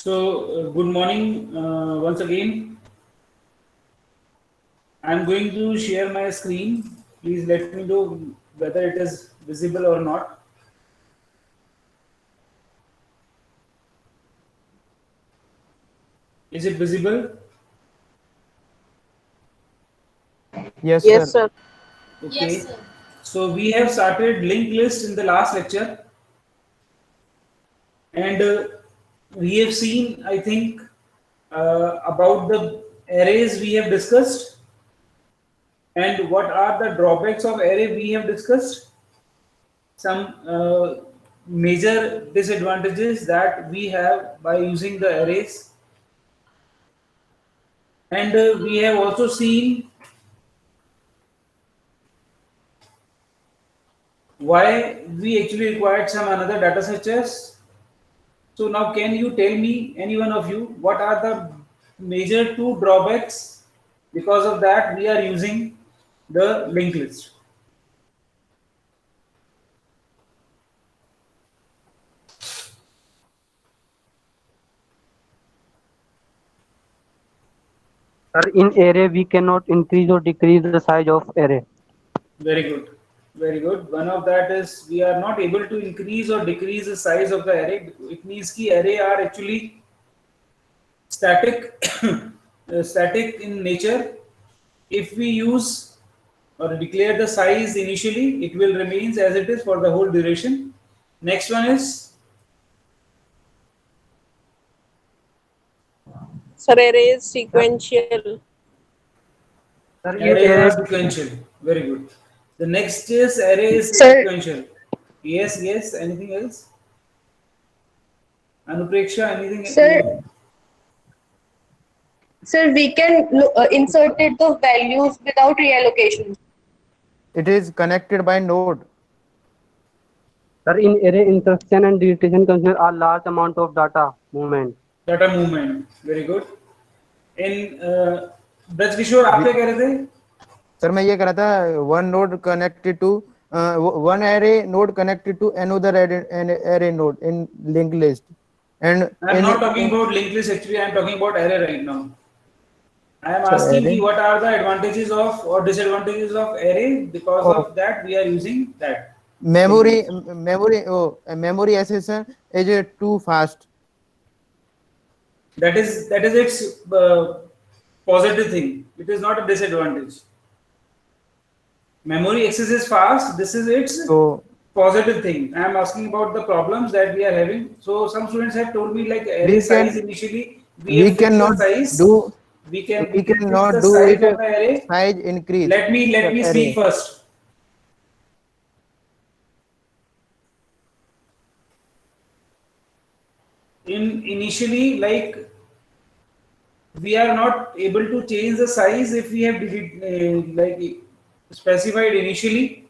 Good morning once again. I'm going to share my screen. Please let me know whether it is visible or not. Is it visible? Yes, Yes, sir. sir. Okay. So we have started linked list in the last lecture, and we have seen, I think, about the arrays we have discussed, and what are the drawbacks of array we have discussed. Some major disadvantages that we have by using the arrays, and we have also seen why we actually required some another data structures. So now can you tell me, any one of you, what are the major two drawbacks because of that we are using the linked list? Sir, in array we cannot increase or decrease the size of array. Very good. Very good. One of that is we are not able to increase or decrease the size of the array. It means ki array are actually static, static in nature. If we use or declare the size initially, it will remains as it is for the whole duration. Next one is Sir, array is sequential. Sir, in arrays array are sequential. Very good. The next is array is Sir, sequential. Yes, yes. Anything else? Anupreksha, anything? sir, sir, we can insert it the values without reallocation. It is connected by node. sir, in array insertion and deletion consider a large amount of data movement. Data movement. Very good. In Braj Kishore, आप क्या We- कह रहे थे? Sir मैं ये कह रहा था one node connected to one array node connected to another array node in linked list and I'm in not talking about linked list. Actually, I'm talking about array right now. I am so asking array you what are the advantages of or disadvantages of array. Because oh, of that, we are using that linked memory list. memory accession is too fast. That is its positive thing. It is not a disadvantage. Memory access is fast. This is its So positive thing. I am asking about the problems that we are having. So some students have told me like array we size can initially we we have fixed the cannot size. do We can fix cannot the do size it of the array. size increase Let me speak array. first. In initially, like, we are not able to change the size if we have like specified initially.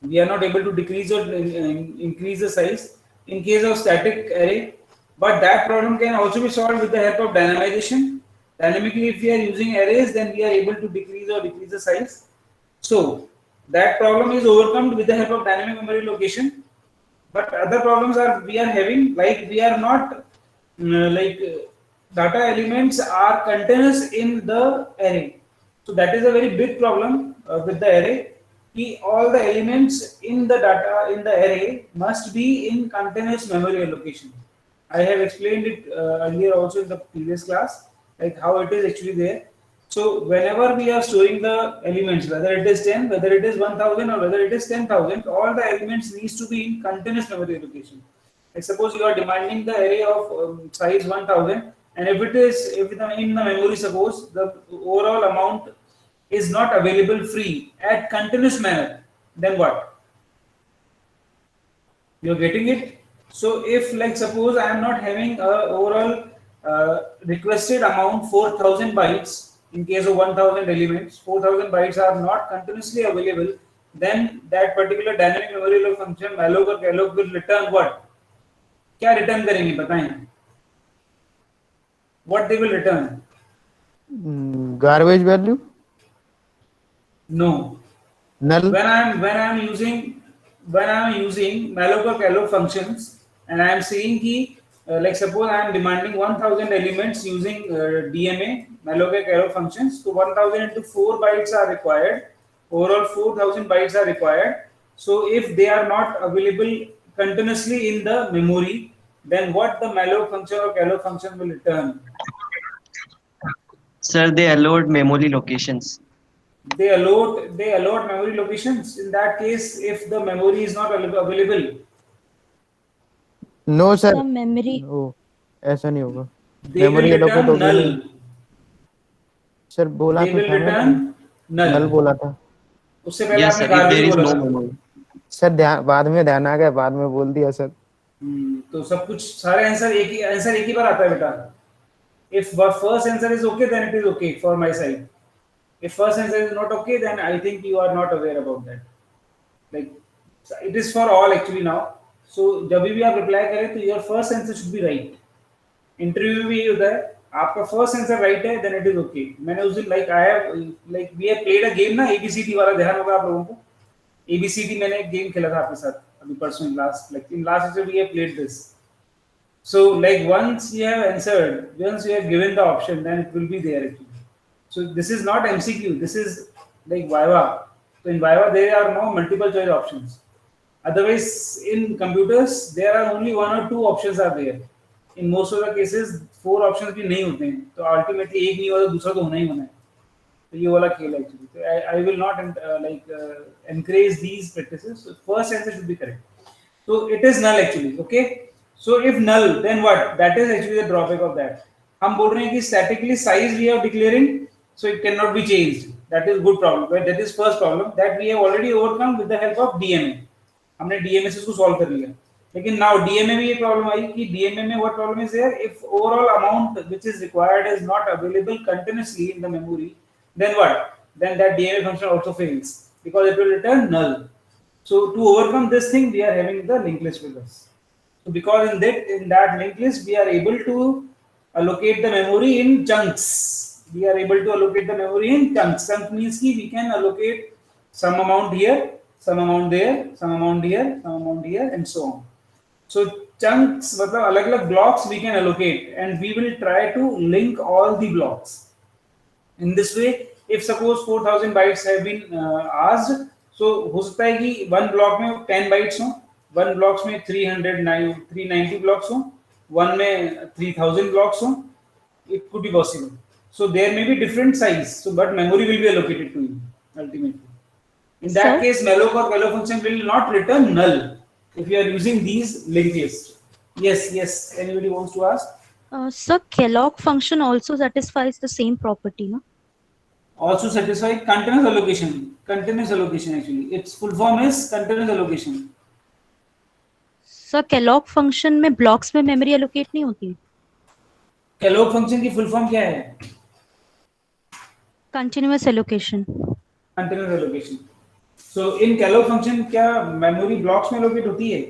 We are not able to decrease or increase the size in case of static array, but that problem can also be solved with the help of dynamization. Dynamically, if we are using arrays, then we are able to decrease or decrease the size. So that problem is overcome with the help of dynamic memory location. But other problems are we are having, like we are not data elements are continuous in the array. So that is a very big problem with the array. All the elements in the data in the array must be in continuous memory allocation. I have explained it earlier also in the previous class, like how it is actually there. So whenever we are storing the elements, whether it is 10, whether it is 1000 or whether it is 10,000, all the elements needs to be in continuous memory allocation. Like suppose you are demanding the array of size 1000, and if it is if in the memory, suppose the overall amount is not available free at continuous manner, then what? You're getting it? So if like suppose I am not having a overall requested amount 4000 bytes in case of 1000 elements, 4000 bytes are not continuously available, then that particular dynamic memory function malloc or calloc will return what? क्या return करेंगे बताएं? What they will return? Garbage value No. null. When I am using malloc or calloc functions, and I am saying कि like suppose I am demanding 1000 elements using DMA, malloc functions. So 1000 into 4 bytes are required. Overall 4000 bytes are required. So if they are not available continuously in the memory, then what the malloc function or calloc function will return? Sir, they allowed memory locations. They allot memory locations. In that case, if the memory is not available, No sir. Some memory. No, ऐसा नहीं होगा. they will Memory allocate return होगी null. नहीं. Sir बोला They तो will था ना. return Null null. बोला था. उससे पहले Yes, आपने sir. If garbage there is बोला no था. memory. सर बाद में ध्यान आ गया, बाद में बोल दिया सर. तो सब कुछ सारे आंसर एक ही बार आता है बेटा. If first answer is okay, then it is okay for my side. If first answer is not okay, then I think you are not aware about that. Like it is for all actually now. So जब भी आप reply करें तो your first answer should be right. Interview में भी यही होता है, आपका फर्स्ट आंसर राइट है देन इट इज ओके. मैंने उस दिन like I have like we have played a game ना, एबीसीडी वाला, ध्यान होगा आप लोगों को. एबीसीडी मैंने एक गेम खेला था आपके साथ अभी परसों in last we have played this. So like once you have answered, once you have given the option, then it will be there actually. So this is not MCQ, this is like Viva. So in Viva there are no multiple choice options. Otherwise in computers there are only one or two options are there. In most of the cases 4 options भी नहीं होते हैं, तो ultimately एक नहीं होगा तो दूसरा तो होना ही होना है. तो ये वाला खेल है actually. So I will not encourage these practices. So first answer should be correct. So it is null actually, okay? So if null, then what? That is actually the drawback of that. हम बोल रहे हैं कि statically size we are declaring, so it cannot be changed. That is good problem. But that is first problem that we have already overcome with the help of DMA. हमने DMA से उसको solve कर लिया. लेकिन now DMA में ये problem आई कि DMA में what problem is there? If overall amount which is required is not available continuously in the memory, then what? Then that DMA function also fails because it will return null. So to overcome this thing, we are having the linked list with us. So because in that linked list we are able to allocate the memory in chunks. We are able to allocate the memory in chunks. Chunk means ki we can allocate some amount here, some amount there, some amount here, some amount here, and so on. So chunks मतलब अलग-अलग blocks we can allocate, and we will try to link all the blocks. In this way, if suppose 4000 bytes have been asked, so हो सकता है कि one block में 10 bytes हो, one blocks में 390 blocks हो, one में 3000 blocks हो. It could be possible. So there may be different size, so but memory will be allocated to you ultimately. In that case, malloc or calloc function will not return null if you are using these linked lists. Yes. Anybody wants to ask? Sir, calloc function also satisfies the same property, no? Also satisfy continuous allocation. Continuous allocation actually. Its full form is continuous allocation. Sir, calloc function में blocks में memory allocate नहीं होती? Calloc function की full form क्या है? Continuous allocation. Continuous allocation. So in calloc function क्या memory blocks में allocate होती है?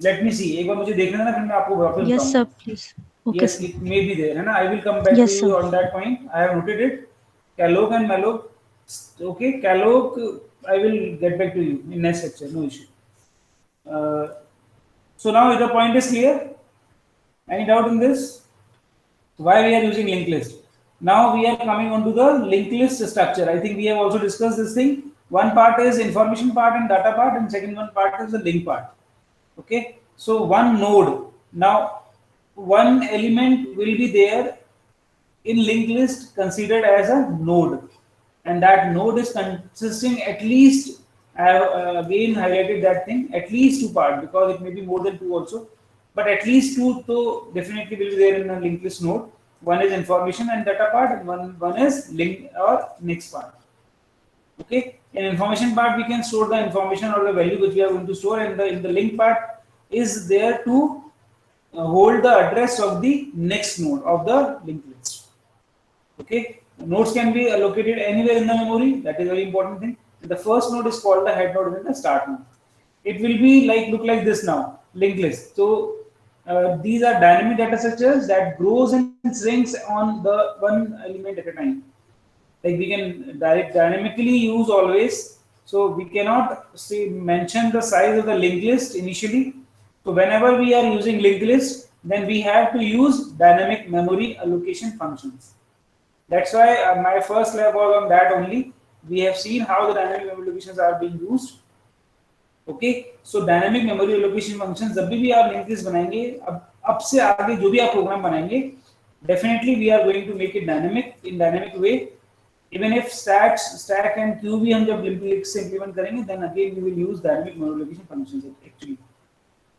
Let me see. एक बार मुझे देखना ना, फिर मैं आपको वापस बताऊंगा. Yes, sir, please. Okay. Yes, it may be there, है ना? I will come back Yes, to you sir. on that point. I have noted it. Calloc and malloc. Okay, calloc. I will get back to you in next lecture. No issue. So now the point is clear. Any doubt in this? Why we are using linked list? Now we are coming on to the linked list structure. I think we have also discussed this thing. One part is information part and data part, and second one part is the link part. Okay. So one node. Now one element will be there in linked list considered as a node, and that node is consisting at least, I have again highlighted that thing, at least 2 parts, because it may be more than 2 also, but at least 2 so definitely will be there in a linked list node. One is information and data part, and one is link or next part. Okay, in information part we can store the information or the value which we are going to store, and in the link part is there to hold the address of the next node of the linked list. Okay, nodes can be allocated anywhere in the memory. That is a very important thing. The first node is called the head node and the start node. It will be look like this now, linked list. So these are dynamic data structures that grows and shrinks on the one element at a time. Like we can dynamically use always. So we cannot mention the size of the linked list initially. So whenever we are using linked list, then we have to use dynamic memory allocation functions. That's why my first lab was on that only. We have seen how the dynamic memory allocations are being used. Okay, so dynamic memory allocation functions जब भी आप linked list बनाएंगे, अब से आगे जो भी आप प्रोग्राम बनाएंगे, definitely we are going to make it dynamic way. Even if stack and queue भी हम जब linked list से implement करेंगे, then again we will use dynamic memory allocation functions actually.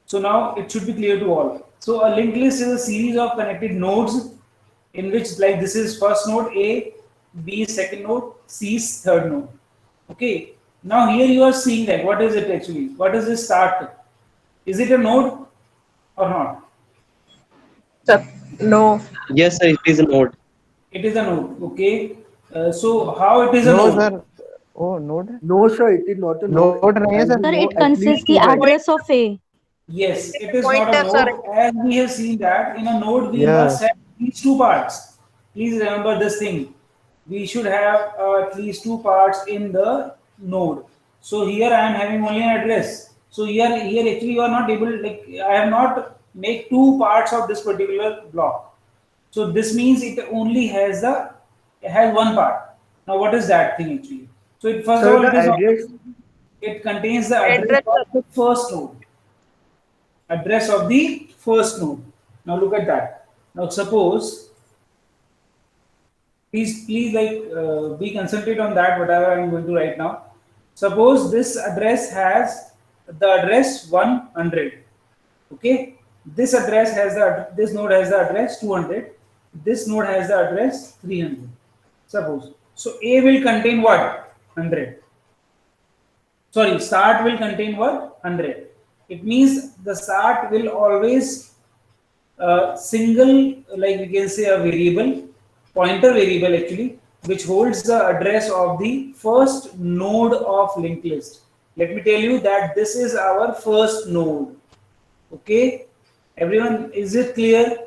So now it should be clear to all. So a linked list is a series of connected nodes in which, like, this is first node A, B is second node, C is third node. Okay. Now here you are seeing that what is it actually? What is this start? Is it a node or not? Sir, no. Yes, sir, it is a node. It is a node. Okay. So how it is a No, node? sir. Oh, node. No, sir, it is not a Node नहीं है, sir. Sir, it At least consists the two values. address of A. Yes, it is Pointer, not a sir. node. As we have seen that in a node we Yeah. must have at least two parts. Please remember this thing. We should have at least two parts in the node. So here I am having only an address. So here actually you are not able, like, I have not make two parts of this particular block. So this means it only has one part. Now what is that thing actually? So it first Sir, of all the it is address, it contains the address of the first node. Address of the first node. Now look at that. Now suppose, please be concentrate on that whatever I am going to write now. Suppose this address has the address 100. Okay, this address has this node has the address 200. This node has the address 300. Suppose so A will contain what? 100. Sorry, start will contain what? 100. It means the start will always single, like we can say, a variable, pointer variable actually, which holds the address of the first node of linked list. Let me tell you that this is our first node. Okay, everyone, is it clear?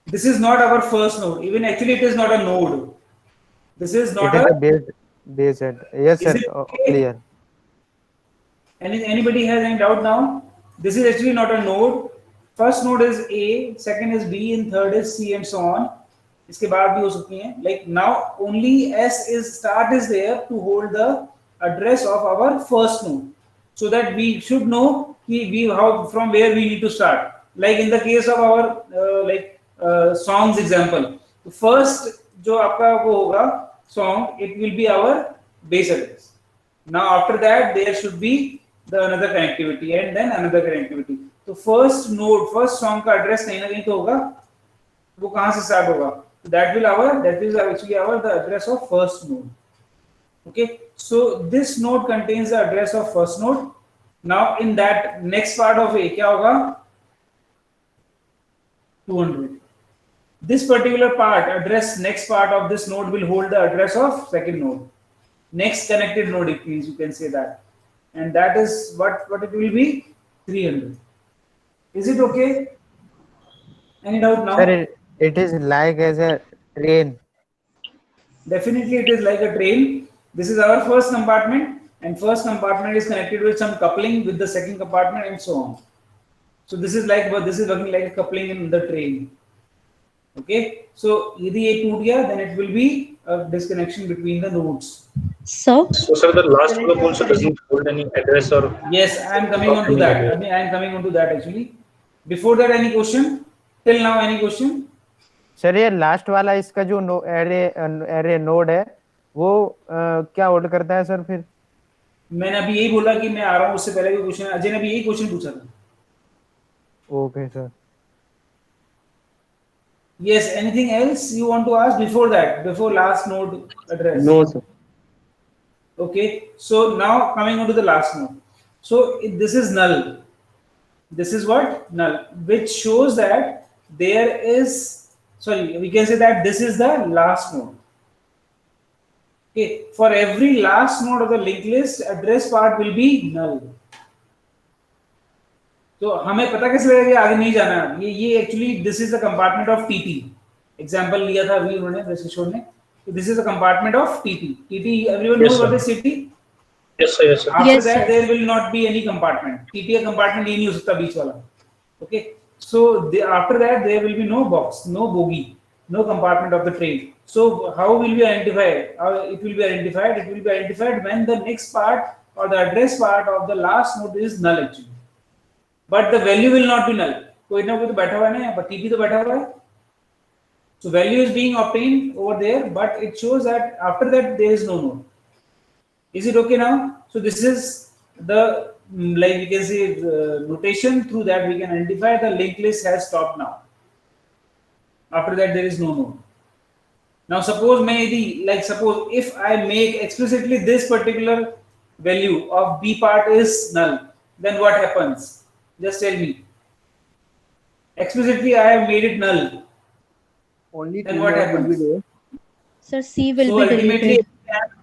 This is not our first node. Even actually it is not a node. This is not It is a base head. Yes, Is sir. it Oh, okay? clear. Anybody has any doubt now? This is actually not a node. First node is A, second is B, and third is C, and so on. इसके बाद भी हो सकती हैं. Like now, only start is there to hold the address of our first node, so that we should know from where we need to start. Like in the case of our songs example, the first जो आपका वो होगा song, it will be our base address. Now after that there should be another connectivity and then another connectivity. तो first node, first song का address कहीं ना कहीं तो होगा. वो कहाँ से start होगा? That is actually the address of first node. Okay, so this node contains the address of first node. Now in that next part of A क्या होगा? 200. This particular part, next part of this node will hold the address of second node. Next connected node, it means, you can say that. And that is what it will be? 300. Is it okay? Any doubt now? Sir, it is like as a train. Definitely it is like a train. This is our first compartment, and first compartment is connected with some coupling with the second compartment and so on. So this is working like a coupling in the train. Okay, so यदि ये टूट गया, then it will be a disconnection between the nodes. So, sir, the last block also doesn't hold any address or. Yes, I am coming on to that. I am coming on to that actually. Before that, any question? Till now, any question? Sir ये last वाला इसका जो array node है वो क्या hold करता है sir फिर? मैंने अभी यही बोला कि मैं आ रहा हूँ, उससे पहले भी क्वेश्चन अजय ने भी यही क्वेश्चन पूछा था. Okay sir. Yes, anything else you want to ask before that, before last node address? No, sir. Okay, so now coming on to the last node. So this is null. This is what? Null, which shows that there is, sorry, we can say that this is the last node. Okay, for every last node of the linked list, address part will be null. तो हमें पता कैसे लगेगा कि आगे नहीं जाना? ये actually this is the compartment of TT. Example लिया था अभी उन्होंने किशोर ने. So this is a compartment of TT. TT, everyone knows Yes, what sir. is TT? Yes, sir. Yes, sir. After Yes, that, sir. there will not be any compartment. TT a compartment ही नहीं हो सकता बीच वाला. Okay. So after that, there will be no box, no bogie, no compartment of the train. So how will we identify? It will be identified. It will be identified when the next part or the address part of the last node is null actually. But the value will not be null. कोई ना कोई तो बैठा हुआ है ना, पर TT तो बैठा हुआ है. So value is being obtained over there, but it shows that after that there is no node. Is it okay now? So this is the like we can say notation through that we can identify the linked list has stopped now. After that there is no node. Now suppose maybe like suppose if I make explicitly this particular value of B part is null, then what happens? Just tell me. Explicitly I have made it null. Only Then two what nodes will be happens? there. Sir, C will So be ultimately deleted.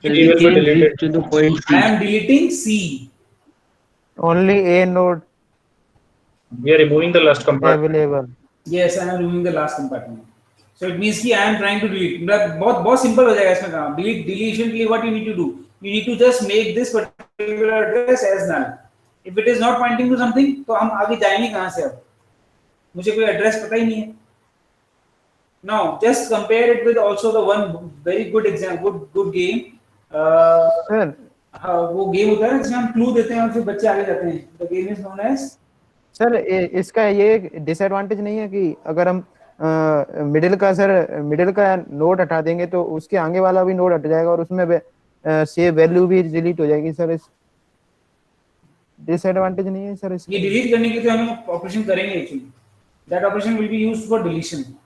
Will T will be again deleted. reach to the point I C. am deleting C. Only a node We are removing the last compartment. available. Yes, I am removing the last compartment. So it means कि I am trying to delete. मतलब बहुत simple हो जाएगा इसमें काम. Deletion के लिए what you need to do? You need to just make this particular address as null. If it is not pointing to something, तो हम आगे जाएंगे कहाँ से अब? मुझे कोई address पता ही नहीं है. Now just compare it with also the one very good example, good game. Sir, हाँ वो गेम होता है ना जिसमें हम क्लू देते हैं और फिर बच्चे आगे जाते हैं. The game is known as sir इसका ये डिसएडवांटेज नहीं है कि अगर हम मिडिल का नोड हटा देंगे तो उसके आगे वाला भी नोड हट जाएगा और उसमें से वैल्यू भी डिलीट हो जाएगी सर. इस डिसएडवांटेज नहीं है सर इसका. ये डिलीट करने के लिए हम ऑपरेशन करेंगे actually. That operation will be used for deletion.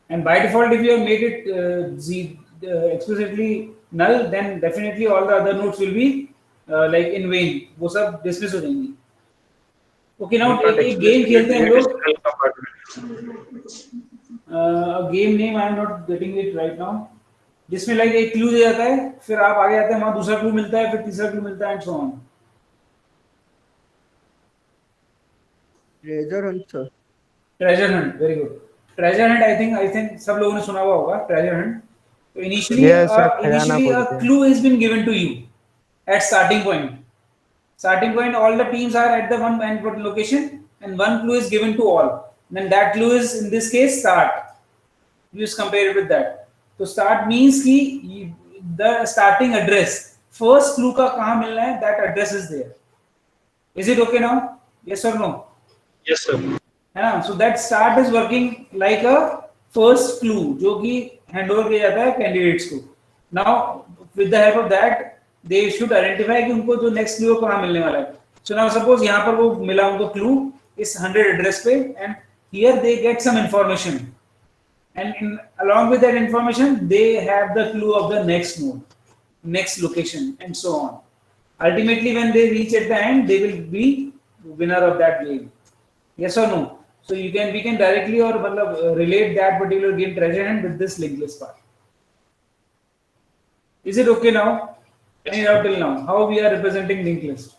And by default, if you have made it explicitly null, then definitely all the other nodes will be like in vain. वो सब dismiss हो जाएंगी. Okay, now एक game खेलते हैं हम लोग. Null compartment. A game name I am not getting it right now. जिसमें like एक clue दे जाता है, फिर आप आगे आते हैं वहाँ दूसरा clue मिलता है, फिर तीसरा clue मिलता है and so on. Treasure hunt, sir. Treasure hunt, very good. Treasure hunt, I think सब लोगों ने सुना हुआ होगा treasure hunt. So initially, Yes, sir, initially खजाना a बोलते हैं. clue has been given to you at starting point. Starting point, all the teams are at the one endpoint location, and one clue is given to all. Then that clue is in this case start. You just compare it with that. So start means कि the starting address, first clue का कहाँ मिलना है, that address is there. Is it okay now? Yes or no? Yes, sir. है ना? So that start is working like a first clue जो कि handover किया जाता है candidates को. Now with the help of that they should identify कि उनको जो next clue कहाँ मिलने वाला है. So now suppose यहाँ पर वो मिला उनको clue इस 100 address पे and here they get some information and along with that information they have the clue of the next node, next location and so on. Ultimately when they reach at the end they will be winner of that game. Yes or no? So we can directly or relate that particular game treasure hunt with this linked list part. Is it okay now? Any doubt till now? How we are representing linked list?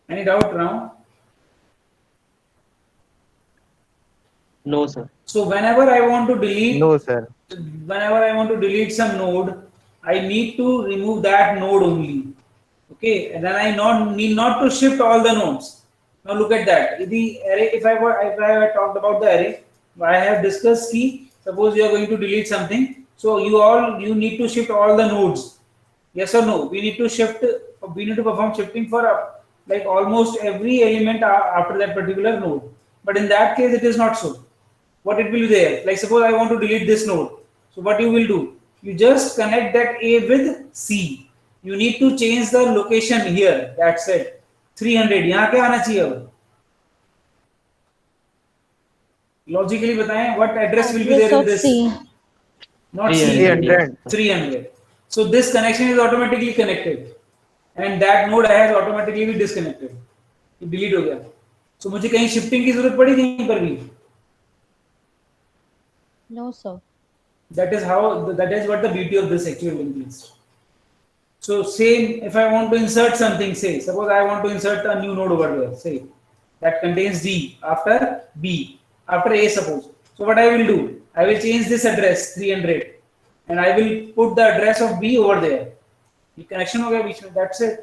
Any doubt now? No, sir. So whenever I want to delete, No, sir. whenever I want to delete some node, I need to remove that node only. Okay, and then I need not to shift all the nodes. Now look at that. The array, if I talked about the array, I have discussed key. Suppose you are going to delete something, so you need to shift all the nodes. Yes or no? We need to shift. We need to perform shifting for like almost every element after that particular node. But in that case, it is not so. What it will be there? Like suppose I want to delete this node. So what you will do? You just connect that A with C. You need to change the location here. That's it. 300. यहाँ क्या आना चाहिए अब? Logically बताएं what address will be there in this? C. Not C. 300. 300. So this connection is automatically connected, and that node has automatically be disconnected. ये delete हो गया. So मुझे कहीं shifting की जरूरत पड़ी कहीं पर भी? No, sir. That is what the beauty of this actual linked list. So same, if I want to insert something, say, suppose I want to insert a new node over there, say, that contains D after B. after A suppose. So what I will do, I will change this address 300 and I will put the address of B over there. ये connection हो गया बीच में, that's it.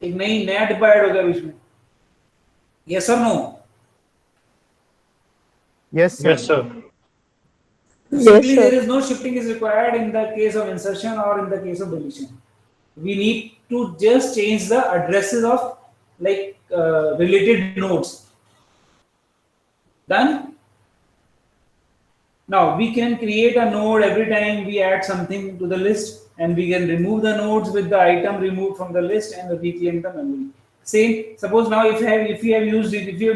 एक नया डिब्बा add हो गया बीच में. Yes or no? Yes, sir. Yes, sir. Simply there is no shifting is required in the case of insertion or in the case of deletion. We need to just change the addresses of like related nodes. Done? Now we can create a node every time we add something to the list, and we can remove the nodes with the item removed from the list and reclaim the memory. Same, suppose now if you have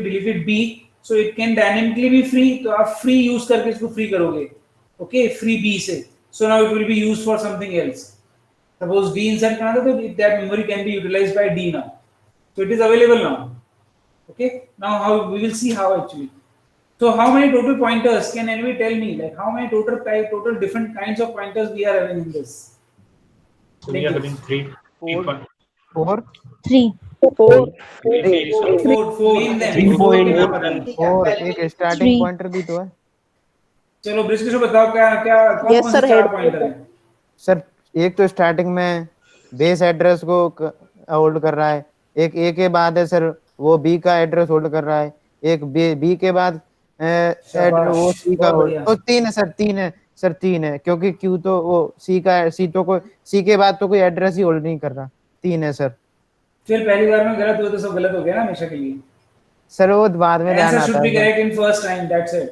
deleted B, so it can dynamically be free. तो आप free use करके इसको free करोगे, okay? Free B से, so now it will be used for something else. Suppose D insert करना था, तो that memory can be utilized by D now. So it is available now. Okay. Now how we will see how actually. So how many total pointers can anybody tell me? Like how many total different kinds of pointers we are having in this? So we are having three. Four. 3. 4. Four. Name them. Three Four point name four. बताओ. और एक starting Three. Pointer भी तो है चलो ब्रिस्किशो बताओ क्या कौन Yes, कौन sir, से चार head पॉइंटर हैं? सर. एक तो स्टार्टिंग में बेस एड्रेस को होल्ड कर रहा है, एक ए के बाद है सर वो बी का एड्रेस होल्ड कर रहा है, एक बी के बाद एड्रेस वो सी का बहुत होल्ड. बढ़िया. तो तीन है क्योंकि क्यू तो वो सी के बाद तो कोई एड्रेस ही होल्ड नहीं कर रहा. 3 है सर. फिर पहली बार में गलत हुआ तो सब गलत हो गया ना हमेशा के लिए. सर वो बाद में ध्यान Answer should आता be है. correct in first time. That's it.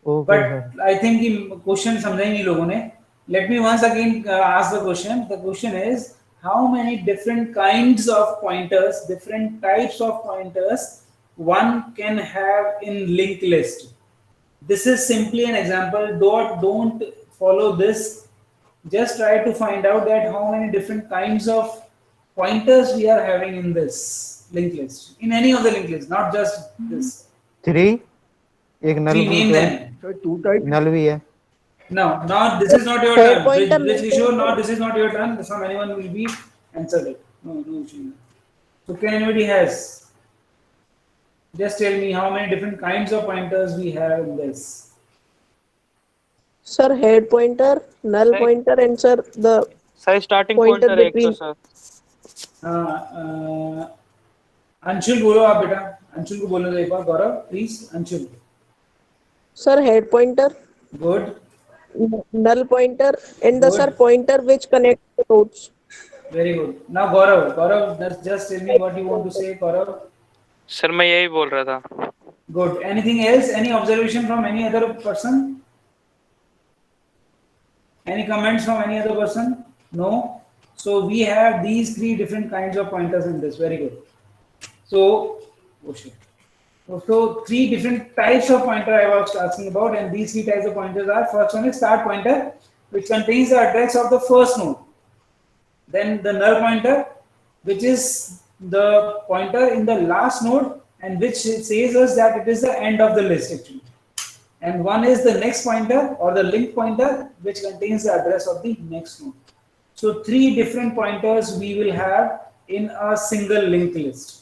Okay sir. But I think कि question समझा ही नहीं लोगों ने. Let me once again ask the question. The question is how many different kinds of pointers, different types of pointers one can have in linked list. This is simply an example. Don't follow this. Just try to find out that how many different kinds of pointers we are having in this linked list. In any of the linked list, not just this. 3 एक नल Three, भी name तो them. है. नल भी है. No, not this is not your Head turn. pointer Which name. issue? Not this is not your turn. This one anyone will be answered it. No issue. So can anybody has? Just tell me how many different kinds of pointers we have in this. Sir, head pointer, null Sir. pointer, and sir, the sir starting Pointer pointer एक तो between- sir. Anshul बोलो आप बेटा. अंशुल को बोलो एक बार. Gaurav please. Anshul. sir, head pointer, Good. null pointer, and the Good. sir pointer which connect the nodes. Very good. Now Gaurav. Gaurav, just tell me what you want to say. Gaurav. Sir मैं यही बोल रहा था. Good. Anything else? Any observation from any other person? Any comments from any other person? No. So we have these 3 different kinds of pointers in this. Very good. So, oh shit. So 3 different types of pointer I was asking about, and these 3 types of pointers are: first one is start pointer, which contains the address of the first node. Then the null pointer, which is the pointer in the last node and which says us that it is the end of the list actually. And one is the next pointer or the link pointer, which contains the address of the next node. So 3 different pointers we will have in a single linked list.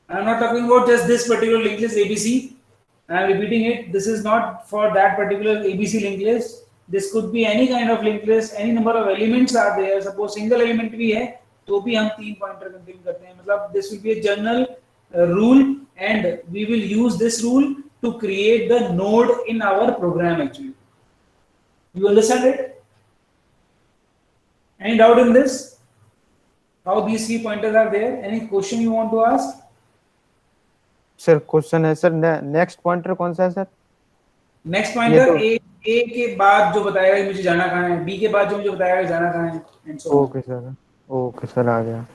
I'm not talking about just this particular linked list ABC. I'm repeating it. This is not for that particular ABC linked list. This could be any kind of linked list. Any number of elements are there. Suppose single element भी है, तो भी हम 3 pointer contain करते हैं. मतलब this will be a general rule, and we will use this rule to create the node in our program actually. You understand it? Any doubt in this? How these 3 pointers are there? Any question you want to ask? Sir question है sir. Next pointer कौन सा है sir? Next pointer तो- ए के बाद जो बताएगा कि मुझे जाना कहाँ है, बी के बाद जो मुझे बताएगा कि जाना कहाँ है, and so okay sir. Okay sir आ गया.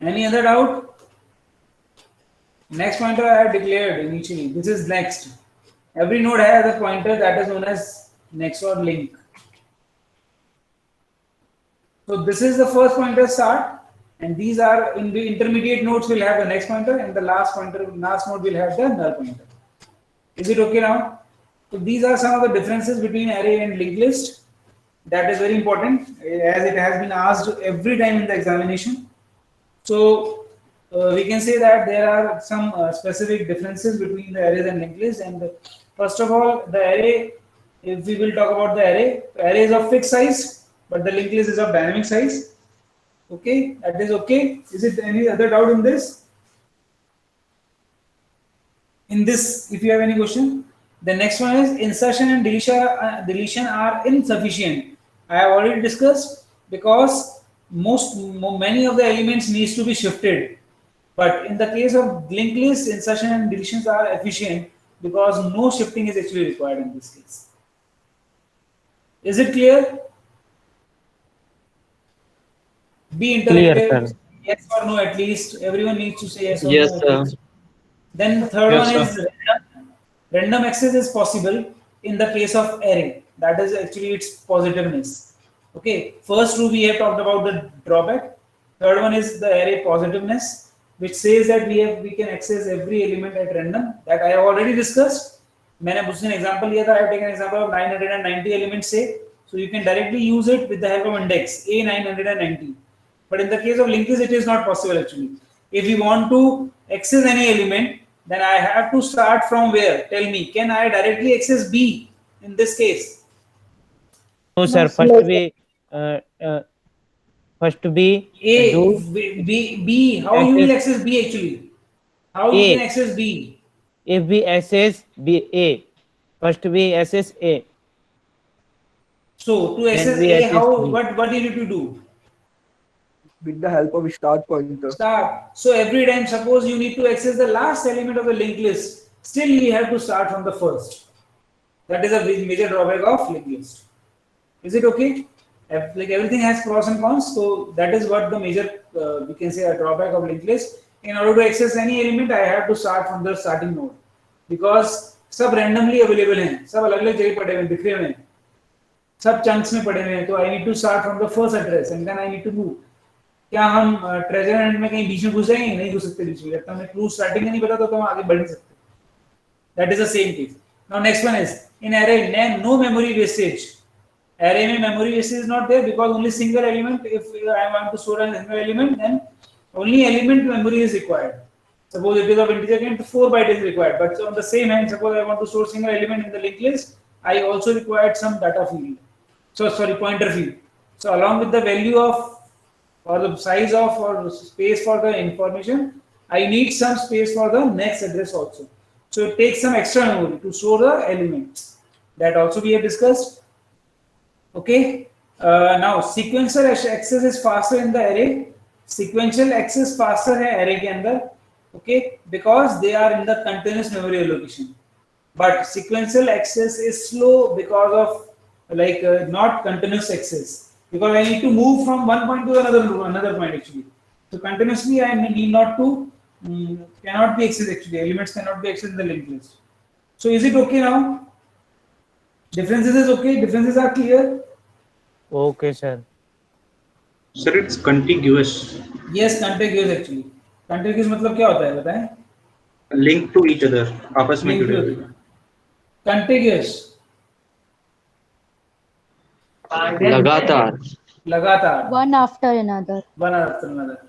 Any other doubt? Next pointer I have declared initially. This is next. Every node has a pointer that is known as next or link. So this is the first pointer start, and these are in the intermediate nodes will have the next pointer, and the last node will have the null pointer. Is it okay now? So these are some of the differences between array and linked list. That is very important, as it has been asked every time in the examination. So we can say that there are some specific differences between the arrays and linked lists. And first of all, the array, if we will talk about the array is of fixed size, but the linked list is of dynamic size. Okay, that is okay. Is it any other doubt in this? If you have any question. The next one is insertion and deletion are insufficient. I have already discussed, because many of the elements needs to be shifted. But in the case of linked list, insertion and deletions are efficient because no shifting is actually required in this case. Is it clear? Be interactive. Clear, sir. Yes or no, at least. Everyone needs to say yes or Yes, no. sir. at least. Then the third Yes, one is random access is possible in the case of array. That is actually its positiveness. Okay. First two we have talked about the drawback. Third one is the array positiveness, which says that we can access every element at random. That I have already discussed. मैंने उस दिन example लिया था. I have taken example of 990 elements say. So you can directly use it with the help of index A990. But in the case of linked list, it is not possible actually. If you want to access any element, then I have to start from where? Tell me, can I directly access B in this case? No, sir. First B. A, do B. How you will access B actually? How you A. can access B? If we access B A, first we access A. So to access we A, access how? B. What do you need to do? With the help of start pointer. Start. So every time, suppose you need to access the last element of the linked list, still you have to start from the first. That is a major drawback of linked list. Is it okay? Like everything has pros and cons, so that is what the major we can say a drawback of linked list. In order to access any element, I have to start from the starting node, because सब randomly available हैं, सब अलग-अलग जगह पड़े हुए दिख रहे हैं, सब chunks में पड़े हुए हैं, तो I need to start from the first address and then I need to move. क्या हम treasure hunt में कहीं बीच में घुस जाएंगे? नहीं घुस सकते बीच में, जब तक हमें clue starting नहीं पता तो हम आगे बढ़ नहीं सकते. That is the same case. Now next one is in array, no memory wastage. Array में memory wastage is not there because only single element. If I want to store a single element, then only element memory is required. Suppose it is of integer kind, 4 bytes is required. But on the same hand, suppose I want to store single element in the linked list, I also required some data field. So sorry, pointer field. So along with the value of or the size of or space for the information, I need some space for the next address also. So it takes some extra memory to store the elements. That also we have discussed. Okay. Now sequential access is faster in the array. Sequential access faster है array के अंदर, okay, because they are in the continuous memory allocation. But sequential access is slow because of like not continuous access, because I need to move from one point to another point actually. So continuously I need not to cannot be accessed actually. Elements cannot be accessed in the linked list. So is it okay now? Differences is okay. Differences are clear. Okay, sir. Sir, it's contiguous. Yes, contiguous actually. Contiguous मतलब क्या होता है बताएं? Linked to each other. आपस में जुड़े हुए. Contiguous. लगातार. लगातार. One after another. One after another.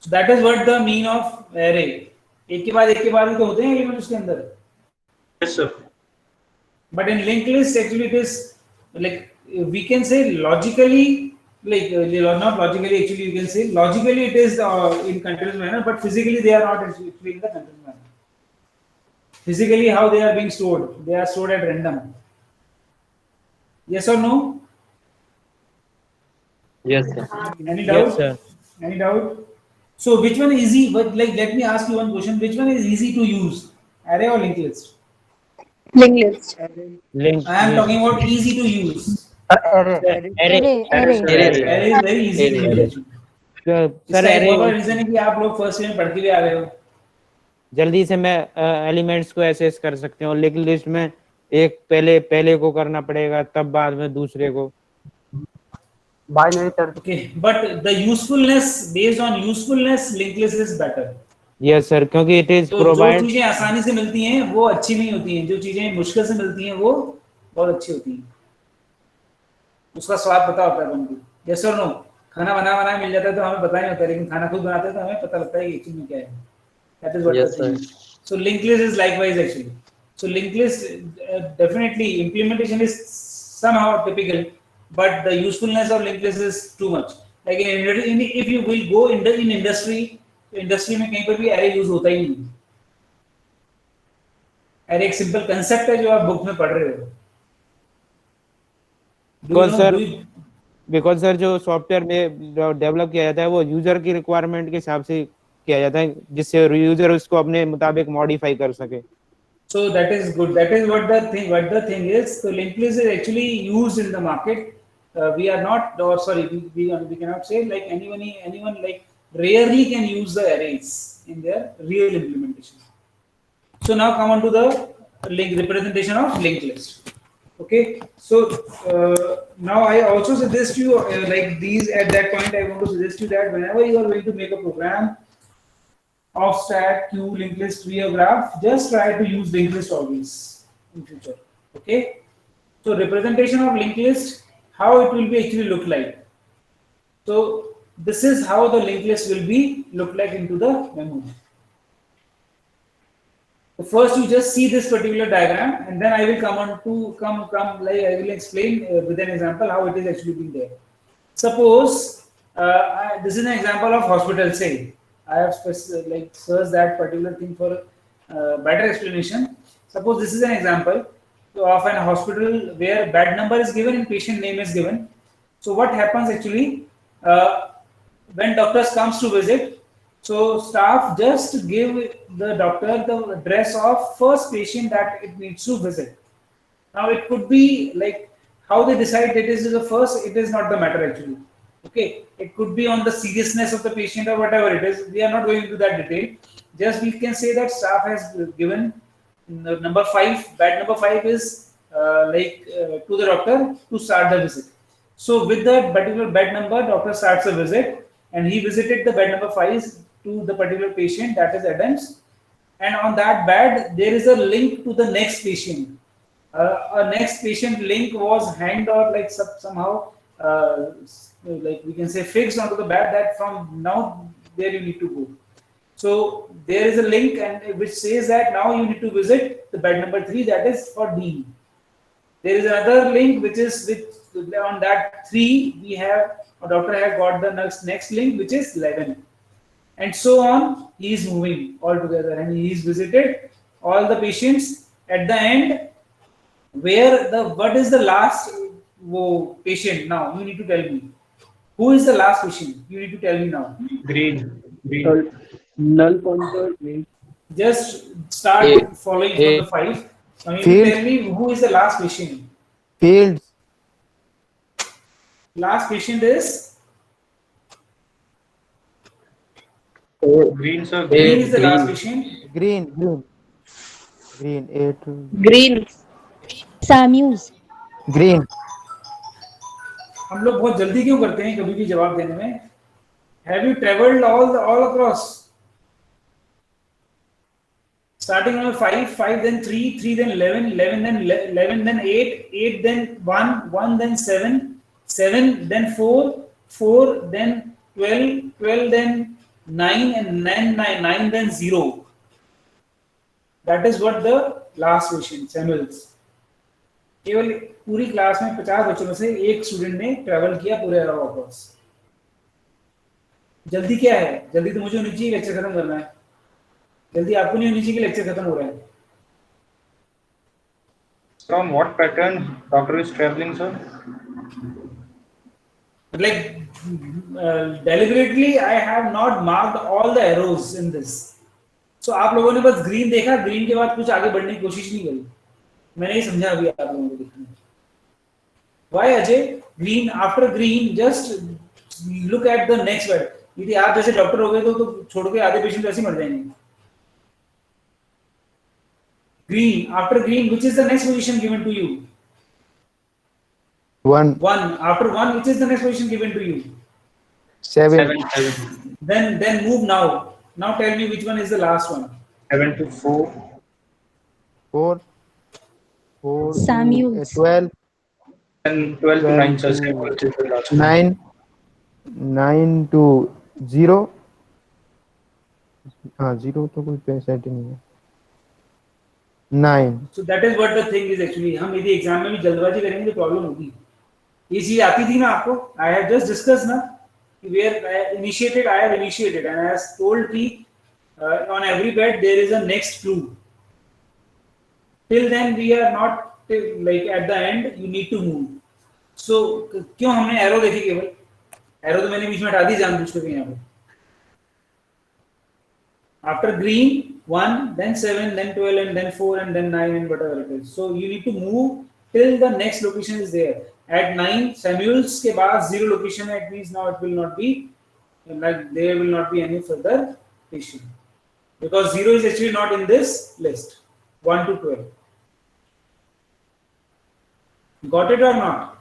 So that is what the mean of array. एक के बाद ही तो होते हैं एलिमेंट उसके अंदर. Yes, sir. But in linked list actually it is like we can say logically, like not logically actually you can say logically it is in continuous manner, but physically they are not actually in the continuous manner. Physically how they are being stored? They are stored at random. Yes or no? Yes, sir. Any doubt? Yes, sir. Any doubt? So which one is easy? But like let me ask you one question. Which one is easy to use? Array or linked list? Linked list. Linked I am list. talking about easy to use. Array. Array is very easy to use. Sir, इसका एक array और reason है कि आप लोग first year में पढ़ के भी आ गए हो. जल्दी से मैं एलिमेंट्स को एसेस कर सकते हूँ. लिंक्ड लिस्ट में एक पहले को करना पड़ेगा, तब बाद में दूसरे को. Binary sir. Okay, but the usefulness based on usefulness, linked list is better. Yes sir, क्योंकि इट इज तो जो प्रोवाइड. चीजें आसानी से मिलती हैं वो अच्छी नहीं होती हैं, जो चीजें मुश्किल से मिलती हैं वो बहुत अच्छी होती हैं. उसका स्वाद पता होता है बंदे. यस और नो? खाना बना मिल जाता है तो हमें पता नहीं होता, लेकिन खाना खुद बनाते हैं तो हमें पता लगता है कि एक्चुअली में क्या है. That is what Yes, the thing is. So linked list is likewise actually. So linked list definitely implementation is somehow typical, but the usefulness of linked list is too much. Like if you will go in industry में कहीं पर भी array use होता ही नहीं. array एक simple concept है जो आप बुक में पढ़ रहे हो. बिकॉज सर जो सॉफ्टवेयर में डेवलप किया जाता है वो यूजर की रिक्वायरमेंट के हिसाब से किया जाता है, जिससे यूजर उसको अपने मुताबिक मॉडिफाई कर सके. So that is good. That is what the thing is. So linked list is actually used in the market. We are not, or sorry, we cannot say like anyone like rarely can use the arrays in their real implementation. So now come on to the representation of linked list. Okay. So now I also suggest you like these at that point. I want to suggest you that whenever you are going to make a program of stack, queue, linked list, tree, or graph, just try to use linked list always in future. Okay. So representation of linked list, how it will be actually look like. So this is how the linked list will be look like into the memo. So first you just see this particular diagram, and then I will come like I will explain with an example how it is actually being there. Suppose this is an example of hospital. Say I have like searched that particular thing for better explanation. Suppose this is an example of an hospital where bed number is given and patient name is given. So what happens actually when doctors comes to visit? So staff just give the doctor the address of first patient that it needs to visit. Now it could be like how they decide that it is the first. It is not the matter actually. Okay, it could be on the seriousness of the patient or whatever it is. We are not going into that detail. Just we can say that staff has given number 5. Bed number 5 is to the doctor to start the visit. So with that particular bed number, doctor starts a visit, and he visited the bed number 5 to the particular patient, that is Adams, and on that bed there is a link to the next patient. A next patient link was hanged or like somehow like we can say fixed onto the bed that from now there you need to go. So there is a link and which says that now you need to visit the bed number 3, that is for Dean. There is another link which is with on that 3 we have a doctor has got the next link which is 11, and so on. He is moving all together and he is visited all the patients. At the end, where what is the last patient? Now you need to tell me who is the last patient. You need to tell me now. Green. Null pointer means Just start following from the 5. Now you need to tell me who is the last patient. Fields. Last patient is Green, sir. Green is the last patient. Green. Green. Samuels. Green. हम लोग बहुत जल्दी क्यों करते हैं कभी भी जवाब देने में? Have you traveled all across? Starting on 5, then 3, then 11, then 11, then 8, then 1, then 7, then 4, then 12, then 9, and 9, then 0. That is what the last patient, Samuels. केवल पूरी क्लास में 50 बच्चों में से एक स्टूडेंट ने ट्रैवल किया पूरे वापस. जल्दी क्या है? जल्दी तो मुझे होनी चाहिए लेक्चर खत्म करना है. जल्दी आपको नहीं होनी चाहिए कि लेक्चर खत्म हो रहा है. From what pattern doctor is traveling, sir? Like deliberately I have not marked all the arrows in this. So आप लोगों ने बस ग्रीन देखा, ग्रीन के बाद कुछ आगे बढ़ने की कोशिश नहीं करी. मैंने ये समझा अभी आप लोगों को देखना. Why Ajay? Green, after green just look at the next word. यदि आप जैसे डॉक्टर हो गए तो छोड़ के आधे पेशेंट ऐसे मर जाएंगे. Green, after green, which is the next position given to you? 1. 1. After 1, which is the next position given to you? 7. 7. Then move now. Now tell me which one is the last one. 7 to 4. 4. Samuels. 12. And 12 to 9, sir. Which is the last one. 9. 9 to 0, हाँ 0 तो कोई set ही नहीं है, 9. So that is what the thing is actually. हम यदि exam में भी जल्दबाजी करेंगे तो प्रॉब्लम होगी. ये चीज आती थी ना आपको? I have just discussed ना कि where I have initiated and I have told कि on every bed there is a next clue. Till then we are not like at the end you need to move. So क्यों हमने arrow देखी केवल? Arrow तो मैंने बीच में हटा दी जानबूझ के यहाँ पे. After green 1, then 7, then 12, and then 4, and then 9, and whatever it is. So you need to move till the next location is there. At 9, Samuel's के बाद 0 location है. It means now it will not be like there will not be any further patient because 0 is actually not in this list. 1 to 12. Got it or not?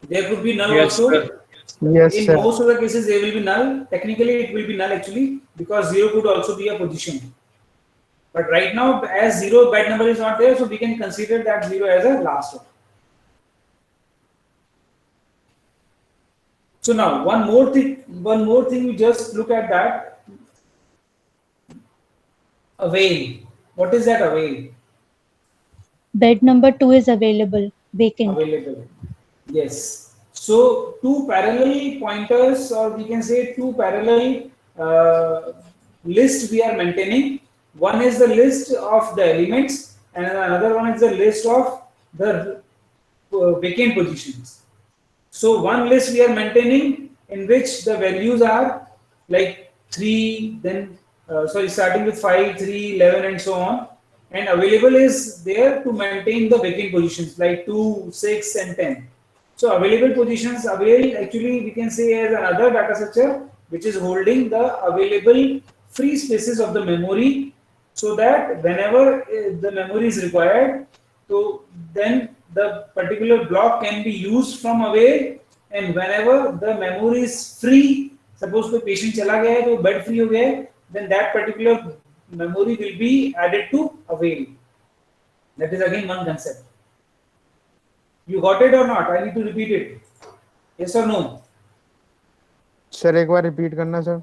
There could be null Yes, also. sir. Yes, In sir. most of the cases, they will be null. Technically, it will be null actually because 0 could also be a position. But right now, as 0 bed number is not there, so we can consider that 0 as a last one. So now, one more thing. We just look at that. Avail. What is that avail? Bed number 2 is available, vacant. Available. Yes. So two parallel pointers, or we can say two parallel lists we are maintaining. One is the list of the elements, and another one is the list of the vacant positions. So one list we are maintaining in which the values are like 3, then starting with 5, 3, 11, and so on. And available is there to maintain the vacant positions like 2, 6, and 10. So available positions, avail actually we can say as another data structure which is holding the available free spaces of the memory, so that whenever the memory is required, so then the particular block can be used from avail, and whenever the memory is free, suppose कोई patient चला गया है तो bed free हो गया है, then that particular memory will be added to avail. That is again one concept. You got it or not? I need to repeat it. Yes or no? Sir एक बार repeat करना sir.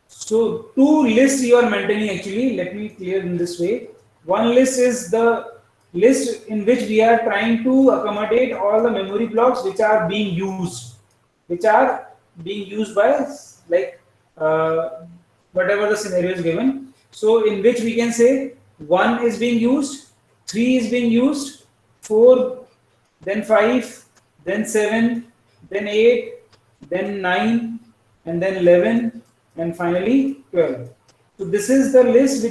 So two lists you are maintaining actually. Let me clear in this way. One list is the list in which we are trying to accommodate all the memory blocks which are being used, by like whatever the scenario is given. So in which we can say 1 is being used, 3 is being used, 4, then 5, then 7, then 8, then 9, and then 11, and finally 12. So this is the list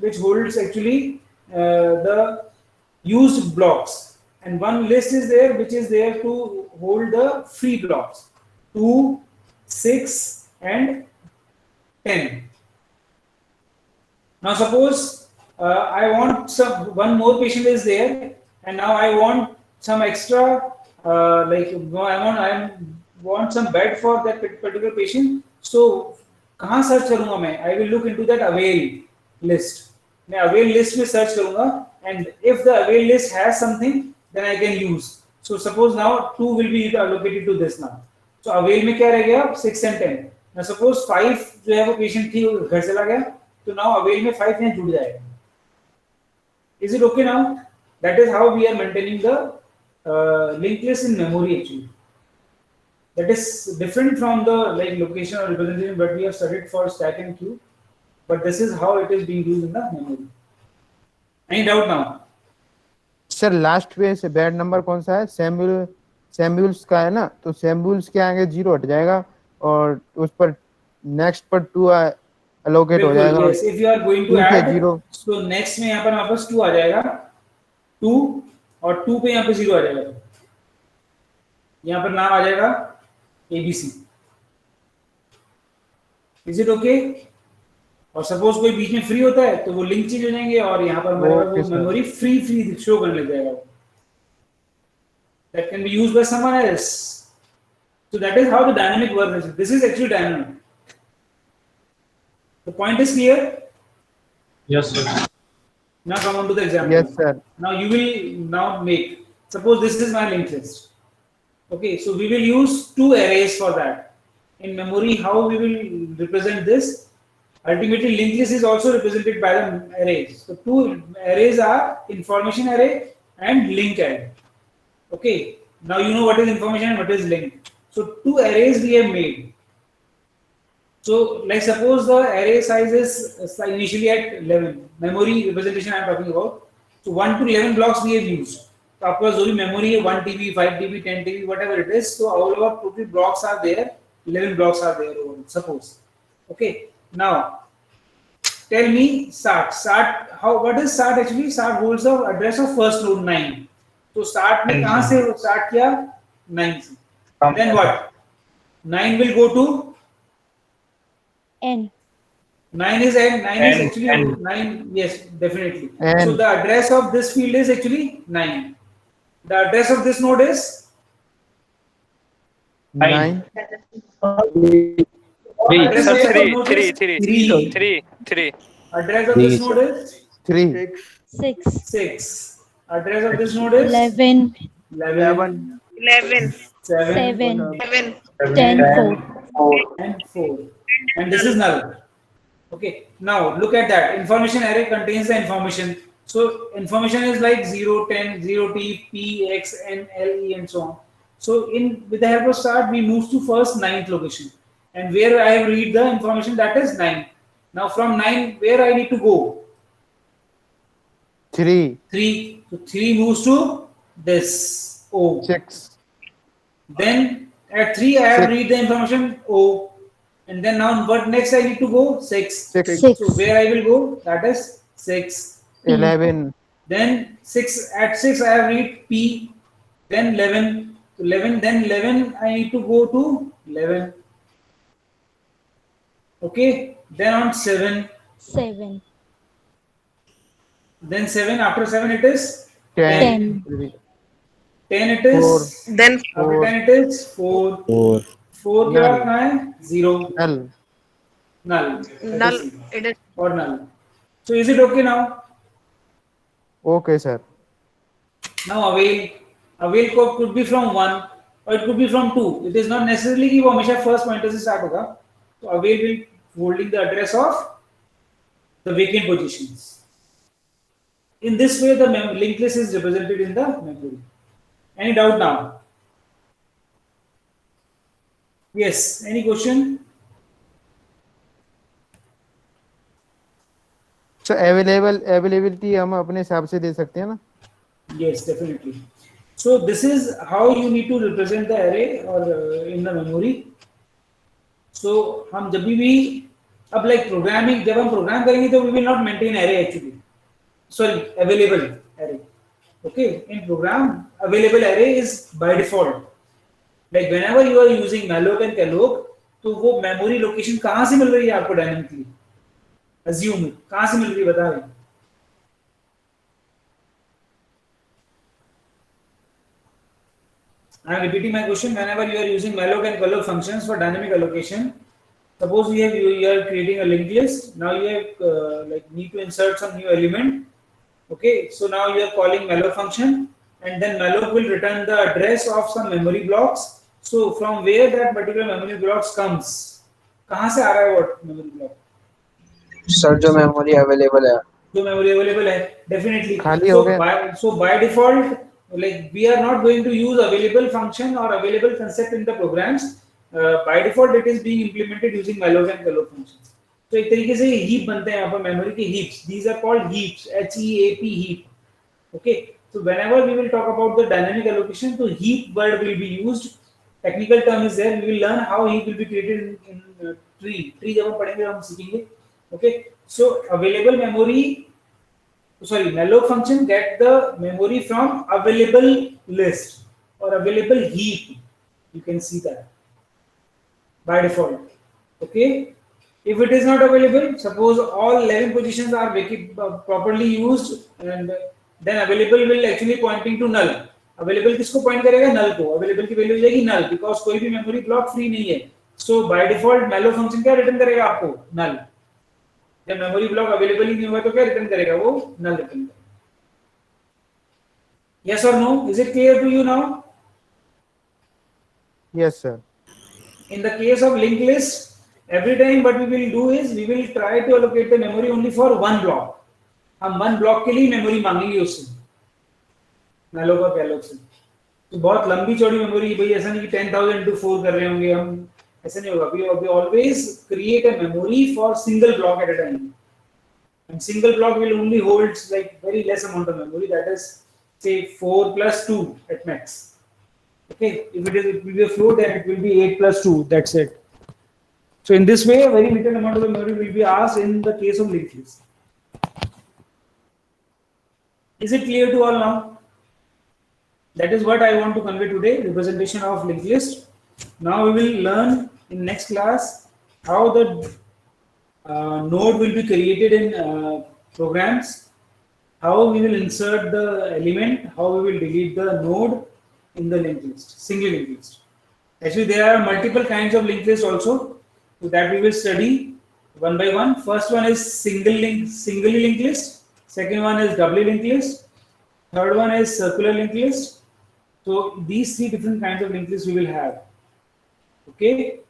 which holds actually the used blocks, and one list is there which is there to hold the free blocks 2, 6, and 10. Now suppose I want one more patient is there, and now I want some extra I want some bed for that particular patient. So कहाँ search करूँगा मैं? I will look into that avail list. मैं avail list में search करूँगा, and if the avail list has something, then I can use. So suppose now 2 will be allocated to this now. So avail में क्या रह गया? 6 and 10. Now suppose 5 जो है वो patient थी वो घर चला गया, तो now avail में 5 यहाँ जुड़ जाएगा. Is it okay now? That is how we are maintaining the linked list in memory actually. That is different from the location or representation that we have studied for stack and queue, but this is how it is being used in the memory. Any doubt now? Sir last पे से bed number कौन सा है? Samuels का है ना, तो Samuels के आगे 0 हट जाएगा और उस पर नेक्स्ट पर 2 एलोकेट हो जाएगा. Yes, if you are going to add 0, so next में यहाँ पर वापस 2 आ जाएगा, 2 और 2 पे यहाँ पे 0 आ जाएगा. यहाँ पर नाम आ जाएगा ABC. Is it okay? और सपोज कोई बीच में फ्री होता है तो वो लिंक चेंज हो जाएंगे और यहाँ पर हमारे पास वो मेमोरी फ्री शो करने लग जाएगा. That can be used by someone else. So that is how the dynamic works. This is actually dynamic. The point is clear? Yes, sir. Now come on to the example. Yes, sir. Now you will now make. Suppose this is my linked list. Okay, so we will use two arrays for that. In memory, how we will represent this? Ultimately, linked list is also represented by the arrays. So two arrays are information array and link array. Okay, now you know what is information and what is link. So two arrays we have made. So like suppose the array size is initially at 11. Memory representation I am talking about. So 1 to 11 blocks we have used. So of course, only memory 1 TB, 5 TB, 10 TB, whatever it is. So all our total blocks are there. 11 blocks are there. Suppose. Okay. Now tell me start. Start. How? What is start actually? Start holds the address of first node 9. So start में कहाँ से start किया 9 से. Then what? 9 will go to N. 9 is N. 9 is N, actually N. 9. Yes, definitely. N. So the address of this field is actually 9. The address of this node is 9. address of this node is three. Address of this node is 3. 6. 6. Address of this node is 11. 11. 7. 7. 10. 4. And 4. And this is null. Okay. Now look at that. Information array contains the information. So information is like 0, 10, 0, T, P, X, N, L, E, and so on. So with the help of start, we move to first 9th location. And where I read the information, that is 9. Now from 9, where I need to go? 3. 3. So 3 moves to this O. 6. Then at 3, I have read the information O. And then now what next I need to go? 6. 6. 6. So where I will go? That is 6. 11. Then 6 at 6 I have read P. Then 11. So 11. Then 11 I need to go to 11. Okay. Then on 7. 7. Then 7. After 7 it is 10. 10 it is. Then After 10 it is 4. 4 के बाद कहाँ है? 0. Null. Null. null. It is Or null. So is it okay now? Okay, sir. Now avail could be from 1 or it could be from 2. It is not necessarily कि वो हमेशा first pointer से start होगा. So avail will holding the address of the vacant positions. In this way, the linked list is represented in the memory. Any doubt now? Yes. Any question? So availability हम अपने हिसाब से दे सकते हैं ना? Yes, definitely. So this is how you need to represent the array or in the memory. So हम जब भी अब like programming जब हम program करेंगे तो we will not maintain array actually. Sorry, available array. Okay, in program available array is by default. Like whenever you are using malloc and calloc, तो वो memory location कहाँ से मिल रही है आपको dynamically? Assume कहाँ से मिल रही है बता रहे. I am repeating my question. Whenever you are using malloc and calloc functions for dynamic allocation, suppose you are creating a linked list. Now you have need to insert some new element. Okay, so now you are calling malloc function, and then malloc will return the address of some memory blocks. So from where that particular memory blocks comes, कहाँ से आ रहा है वो memory block? Sir जो memory available है जो memory available है, definitely. खाली हो गया. So by default, like we are not going to use available function or available concept in the programs. By default, it is being implemented using malloc and calloc functions. तो एक तरीके से heap बनते हैं यहाँ पर memory के heaps. These are called heaps. HEAP heap. Okay. So whenever we will talk about the dynamic allocation, so heap word will be used. Technical term is there. We will learn how heap will be created in tree. Tree जब हम पढ़ेंगे हम सीखेंगे. Okay. So available memory. Sorry, malloc function get the memory from available list or available heap. You can see that by default. Okay. If it is not available, suppose all 11 positions are properly used, and then available will actually pointing to null. Available किसको point करेगा? Null को. Available की value हो जाएगी null because कोई भी memory block free नहीं है. So by default malloc function क्या return करेगा आपको? Null. जब memory block available ही नहीं हुआ तो क्या return करेगा? वो null return करेगा. Yes or no? Is it clear to you now? Yes, sir. In the case of linked list, every time what we will do is we will try to allocate the memory only for one block. हम one block के लिए memory मांगेंगे उससे, malloc और palloc से. तो बहुत लंबी चौड़ी मेमोरी, भाई ऐसा नहीं कि 10,000 into 4 कर रहे होंगे हम, ऐसा नहीं होगा. We always create a memory for single block at a time, and single block will only holds like very less amount of memory, that is say 4 plus 2 at max. Okay, if it will be a float, then it will be 8 plus 2, that's it. So in this way, a very little amount of the memory will be asked in the case of linked list. Is it clear to all now? That is what I want to convey today, representation of linked list. Now we will learn in next class how the node will be created in programs, how we will insert the element, how we will delete the node in the linked list, single linked list. Actually, there are multiple kinds of linked list also, so that we will study one by one. First one is singly linked list. Second one is doubly linked list. Third one is circular linked list. So these three different kinds of linked lists we will have. Okay.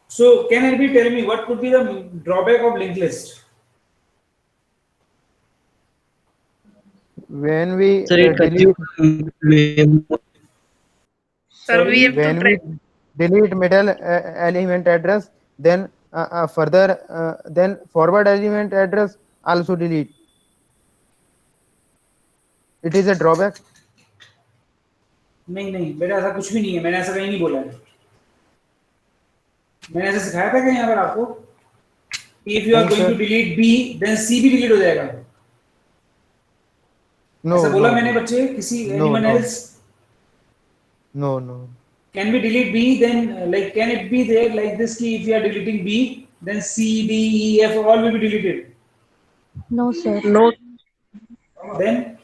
So can anybody tell me what could be the drawback of linked list? When we Sir, it delete, Sir, we have to when try. we delete middle element address, then then forward element address also delete. It is a drawback. नहीं बेटा, ऐसा कुछ भी नहीं है, मैंने ऐसा कहीं नहीं बोला है. मैंने ऐसा सिखाया था कहीं यहाँ पर आपको? If you are नहीं, going sir. to delete B, then C भी delete हो जाएगा. No. ऐसा बोला no, मैंने बच्चे किसी No, anyone no. else? No, no. Can we delete B? Then like can it be there like this? Ki if you are deleting B, then C, D, E, F all will be deleted. No, sir. No. Then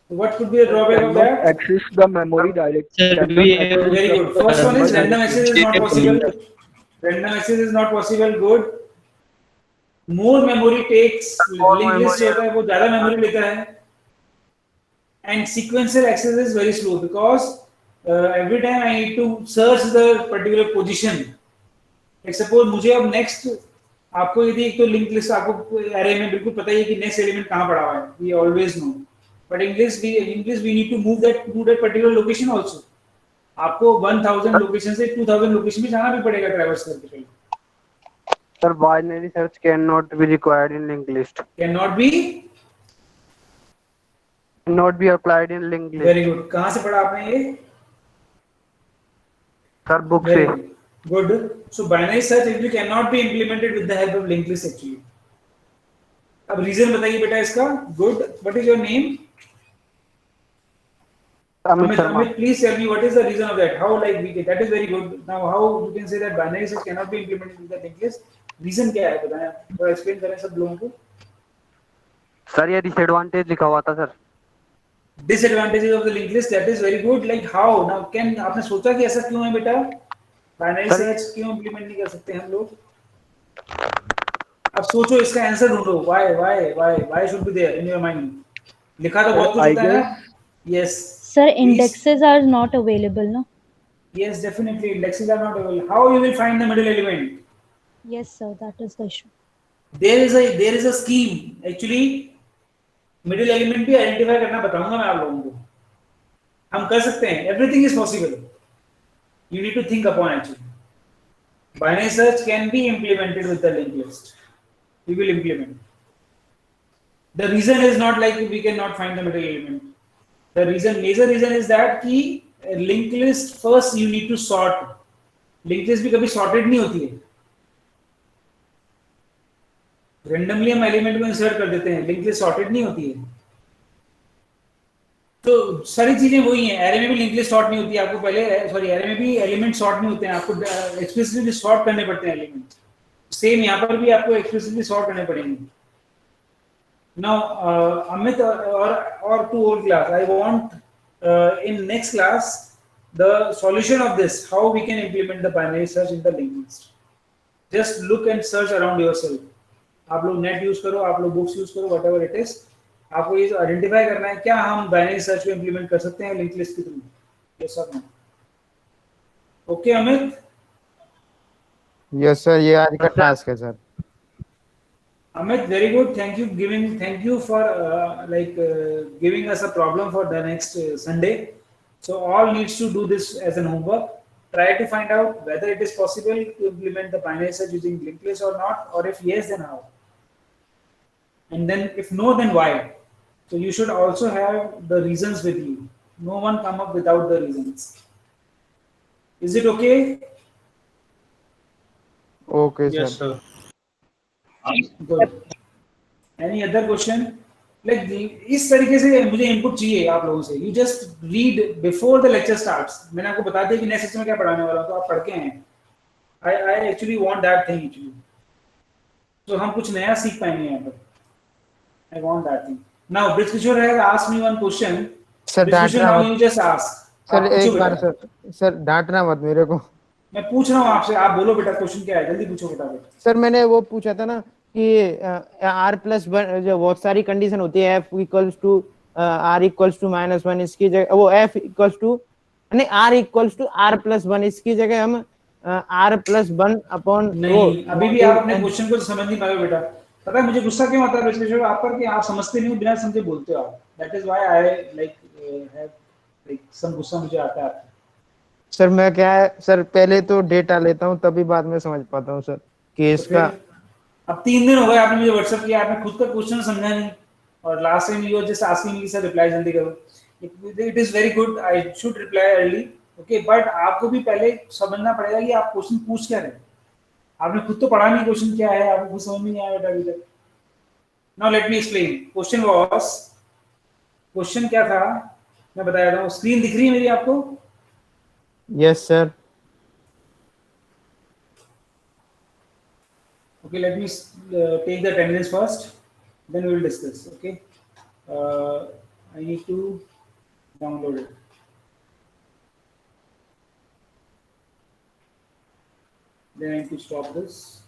what could be the drawback of that? Access the memory directly. Sir, we have Very good. First one is random access is not possible. Random access is not possible. Good. More memory takes, linked list जो होता है वो ज़्यादा memory लेता है. And sequential access is very slow because every time I need to search the particular position. Like suppose मुझे अब next आपको यदि एक तो linked list आपको array में बिल्कुल पता ही है कि next element कहाँ पड़ा हुआ है. We always know. But in English we need to move that to that particular location also. आपको 1000 location से 2000 location भी जाना भी पड़ेगा traverse करके पहले. Sir, binary search cannot be required in linked list. Cannot be. Not be applied in linked list. Very good. कहाँ से पढ़ा आपने ये? Sir, book Very से. good. So binary search actually cannot be implemented with the help of linked list actually. अब reason बताइए बेटा इसका. Good. What is your name? Amit Sharma. Amit, please tell me what is the reason of that? How like we get that is very good. Now how you can say that binary search cannot be implemented with the linked list? Reason क्या है बताएं? थोड़ा explain करें सब लोगों को. Sir, ये disadvantage लिखा हुआ था sir. Disadvantages of the linked list, that is very good. Like how? Now can आपने सोचा कि ऐसा क्यों है बेटा? Binary Sir, search क्यों implement नहीं कर सकते हम लोग? अब सोचो इसका आंसर ढूंढो. Why should be there in your mind? लिखा तो बहुत कुछ I होता है ना? guess- Yes. Sir, indexes are not available, no? Yes, definitely. Indexes are not available. How you will find the middle element? Yes, sir, that is the issue. There is a scheme. Actually, middle element भी identify करना बताऊंगा मैं आप लोगों को. हम कर सकते हैं. Everything is possible. You need to think upon actually. Binary search can be implemented with the linked list. We will implement. The reason is not like we cannot find the middle element. The major reason is that कि linked list first you need to sort. Linked list भी कभी sorted नहीं होती है. Randomly हम element को insert कर देते हैं. Linked list sorted नहीं होती है. तो सारी चीजें वही हैं. Array में भी linked list sort नहीं होती है. आपको पहले array में भी element sort नहीं होते हैं. आपको explicitly sort करने पड़ते हैं element. Same यहाँ पर भी आपको explicitly sort करने पड़ेंगे. Now, Amit or to old class, I want in next class the solution of this, how we can implement the binary search in the linked list. Just look and search around yourself. आप लोग net use करो, आप लोग books use करो, whatever it is. आपको ये identify करना है क्या हम बाइनरी सर्च को इंप्लीमेंट कर सकते हैं लिंक लिस्ट के थ्रू, ये सब है। ओके अमित, यस सर, ये आज का टास्क है sir. Amit, very good. Thank you for giving us a problem for the next Sunday. So all needs to do this as an homework. Try to find out whether it is possible to implement the binary search using linked list or not, or if yes, then how. And then if no, then why. So you should also have the reasons with you. No one come up without the reasons. Is it okay? Okay Yes, sir. sir. Good. Any other question? Like इस तरीके से मुझे input चाहिए आप लोगों से। You just read before the lecture starts. मैंने आपको बता दिया कि नेक्स्ट सेक्शन में क्या पढ़ाने वाला हूँ, तो आप पढ़ के आए। I actually want that thing actually. तो हम कुछ नया सीख पाएंगे यहाँ पर। I want that thing. Now, Britkishore has asked me one question. Sir Britkishore, डांटना now मत you just ask. सर, आप पूछो एक बार बेटा। सर डांटना मत मेरे को। मैं पूछ रहा हूँ आपसे, आप बोलो बेटा क्वेश्चन क्या है, जल्दी पूछो फटाफट। सर मैंने वो पूछा था ना कि R+1 जो बहुत सारी कंडीशन होती है, F इक्वल्स टू R=-1, इसकी जगह वो F इक्वल्स टू नहीं R=R+1, इसकी जगह हम R+1 अपॉन नहीं, अभी भी आप अपने क्वेश्चन को समझ नहीं पाए बेटा। पता है मुझे गुस्सा क्यों आता है विश्लेषण आप पर कि आप समझते नहीं हो, बिना समझे बोलते हो आप। That is why I have some गुस्सा मुझे आता है। सर मैं क्या है सर, पहले तो डेटा लेता हूँ तभी बाद में समझ पाता हूँ सर कि इसका। अब 3 दिन हो गए आपने मुझे व्हाट्सएप किया, आपने खुद का क्वेश्चन समझा नहीं, और last time you just asking me sir reply जल्दी करो। It is very good, I should reply early, okay, but आपको भी पहले समझना पड़ेगा कि आप क्वेश्चन पूछ क्या रहे हैं। आपने खुद तो पढ़ा नहीं क्वेश्चन क्या है, आपको कुछ समझ में नहीं आया बेटा अभी तक। Now let me explain. Question was, question क्या था मैं बता देता हूँ। स्क्रीन दिख रही है मेरी आपको? Yes sir. Okay, let me take the attendance first, then we will discuss. Okay, I need to download it. Then I need to stop this.